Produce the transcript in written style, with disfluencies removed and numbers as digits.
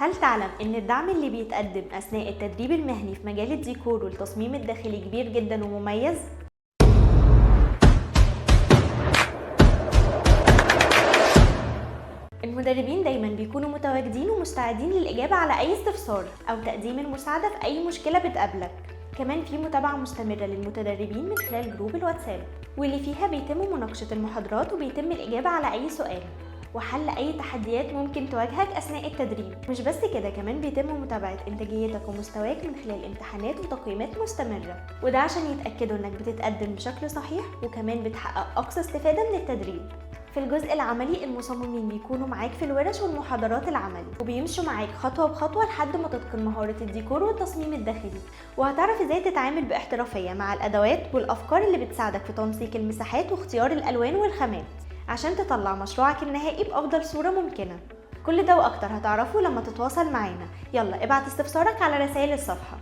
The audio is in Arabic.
هل تعلم إن الدعم اللي بيتقدم أثناء التدريب المهني في مجال الديكور والتصميم الداخلي كبير جدا ومميز؟ المدربين دايما بيكونوا متواجدين ومستعدين للإجابة على أي استفسار أو تقديم المساعدة في أي مشكلة بتقابلك. كمان في متابعة مستمرة للمتدربين من خلال جروب الواتساب، واللي فيها بيتم مناقشة المحاضرات وبيتم الإجابة على أي سؤال وحل أي تحديات ممكن تواجهك أثناء التدريب. مش بس كده، كمان بيتم متابعة إنتاجيتك ومستواك من خلال امتحانات وتقييمات مستمرة، وده عشان يتأكدوا إنك بتتقدم بشكل صحيح وكمان بتحقق أقصى استفادة من التدريب. في الجزء العملي المصممين بيكونوا معاك في الورش والمحاضرات العملي، وبيمشوا معاك خطوة بخطوة لحد ما تتقن مهارة الديكور والتصميم الداخلي، وهتعرف ازاي تتعامل باحترافية مع الأدوات والأفكار اللي بتساعدك في تنسيق المساحات واختيار الألوان والخامات عشان تطلع مشروعك النهائي بأفضل صورة ممكنة. كل ده وأكتر هتعرفه لما تتواصل معانا. يلا ابعت استفسارك على رسائل الصفحة.